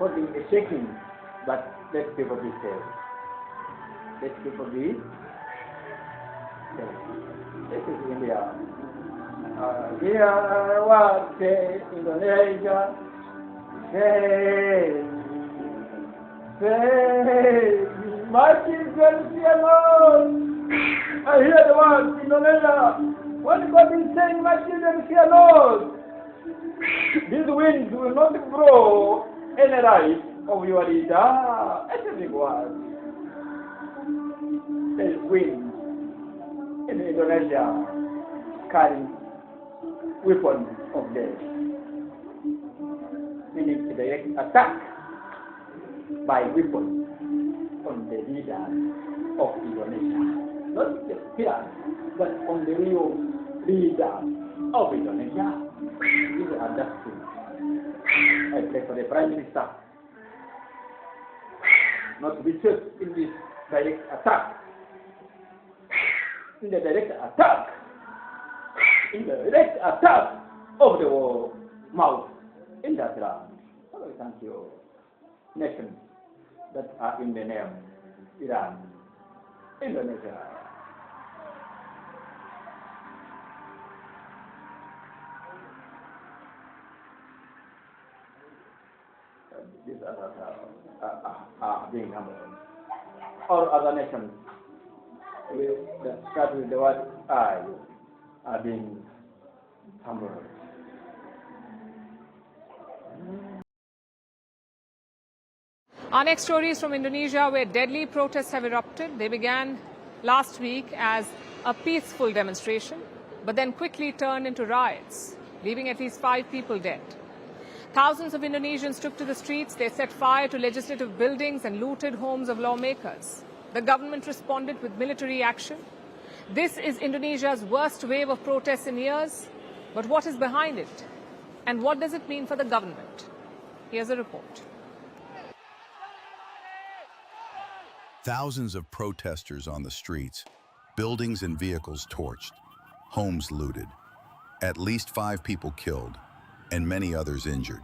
Holding a shaking, but let people be safe. Let people be safe. This is India. Here was Indonesia. Say, my children, fear Lord. I hear the word Indonesia. What God is saying, my children, fear Lord. These winds will not blow any right of your leader. That's a big word. There is wind in Indonesia carrying weapons of death. Meaning to direct attack by weapons on the leader of Indonesia. Not the pillars, but on the real leader of Indonesia. This is understood. I pray for the Prime Minister not to be shot in this direct attack. In the direct attack. In the direct attack of the mouth in that land. Oh, thank you. Nations that are in the name Iran, Indonesia. These others are being humbled. All other nations that start with the word I are being humbled. Our next story is from Indonesia, where deadly protests have erupted. They began last week as a peaceful demonstration, but then quickly turned into riots, leaving at least 5 people dead. Thousands of Indonesians took to the streets. They set fire to legislative buildings and looted homes of lawmakers. The government responded with military action. This is Indonesia's worst wave of protests in years. But what is behind it? And what does it mean for the government? Here's a report. Thousands of protesters on the streets, buildings and vehicles torched, homes looted, at least 5 people killed, and many others injured.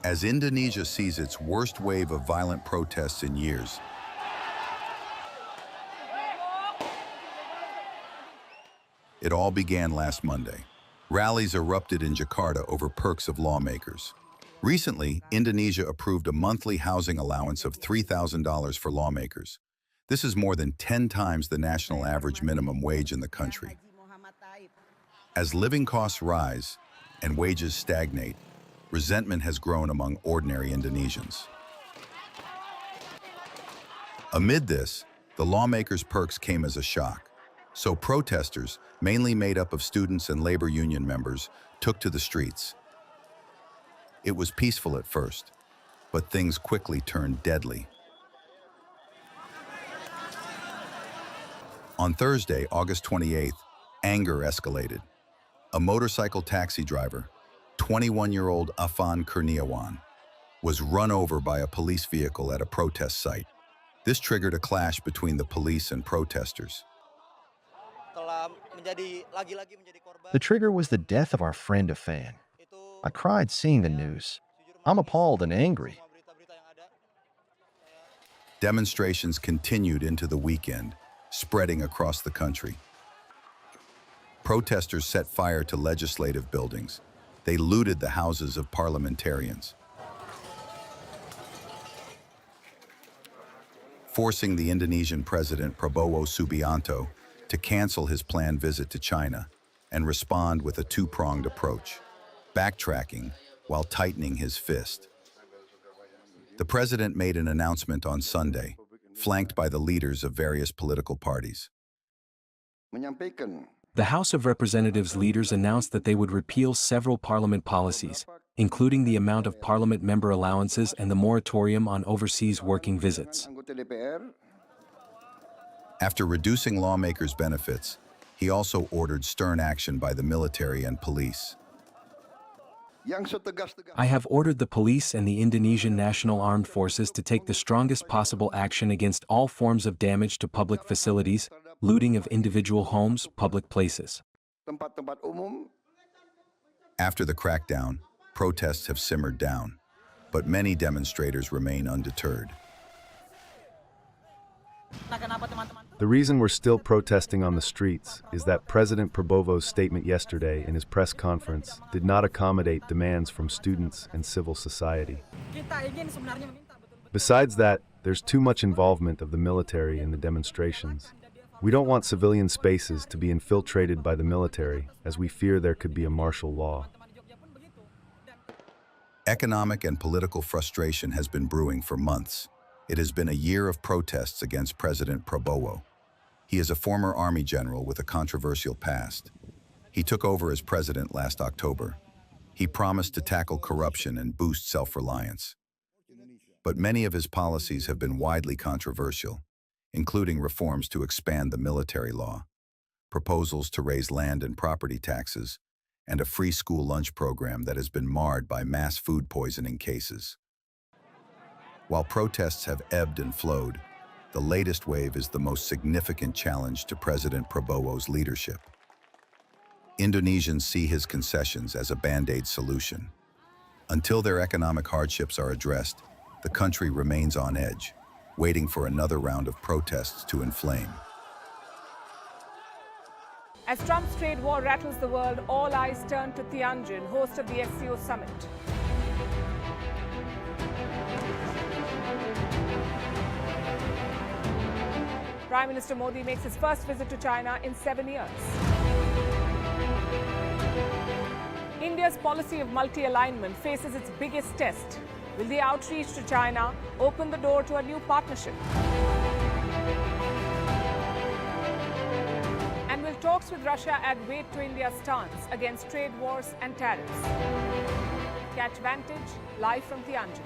As Indonesia sees its worst wave of violent protests in years, it all began last Monday. Rallies erupted in Jakarta over perks of lawmakers. Recently, Indonesia approved a monthly housing allowance of $3,000 for lawmakers. This is more than 10 times the national average minimum wage in the country. As living costs rise and wages stagnate, resentment has grown among ordinary Indonesians. Amid this, the lawmakers' perks came as a shock. So protesters, mainly made up of students and labor union members, took to the streets. It was peaceful at first, but things quickly turned deadly. On Thursday, August 28th, anger escalated. A motorcycle taxi driver, 21-year-old Afan Kurniawan, was run over by a police vehicle at a protest site. This triggered a clash between the police and protesters. The trigger was the death of our friend Afan. I cried seeing the news. I'm appalled and angry. Demonstrations continued into the weekend, spreading across the country. Protesters set fire to legislative buildings. They looted the houses of parliamentarians, forcing the Indonesian president Prabowo Subianto to cancel his planned visit to China and respond with a 2-pronged approach, backtracking while tightening his fist. The president made an announcement on Sunday, flanked by the leaders of various political parties. The House of Representatives leaders announced that they would repeal several parliament policies, including the amount of parliament member allowances and the moratorium on overseas working visits. After reducing lawmakers' benefits, he also ordered stern action by the military and police. I have ordered the police and the Indonesian National Armed Forces to take the strongest possible action against all forms of damage to public facilities, looting of individual homes, public places. After the crackdown, protests have simmered down. But many demonstrators remain undeterred. The reason we're still protesting on the streets is that President Prabowo's statement yesterday in his press conference did not accommodate demands from students and civil society. Besides that, there's too much involvement of the military in the demonstrations. We don't want civilian spaces to be infiltrated by the military, as we fear there could be a martial law. Economic and political frustration has been brewing for months. It has been a year of protests against President Prabowo. He is a former army general with a controversial past. He took over as president last October. He promised to tackle corruption and boost self-reliance. But many of his policies have been widely controversial, including reforms to expand the military law, proposals to raise land and property taxes, and a free school lunch program that has been marred by mass food poisoning cases. While protests have ebbed and flowed, the latest wave is the most significant challenge to President Prabowo's leadership. Indonesians see his concessions as a band-aid solution. Until their economic hardships are addressed, the country remains on edge, waiting for another round of protests to inflame. As Trump's trade war rattles the world, all eyes turn to Tianjin, host of the SCO summit. Prime Minister Modi makes his first visit to China in 7 years. India's policy of multi-alignment faces its biggest test. Will the outreach to China open the door to a new partnership? And will talks with Russia add weight to India's stance against trade wars and tariffs? Catch Vantage live from Tianjin.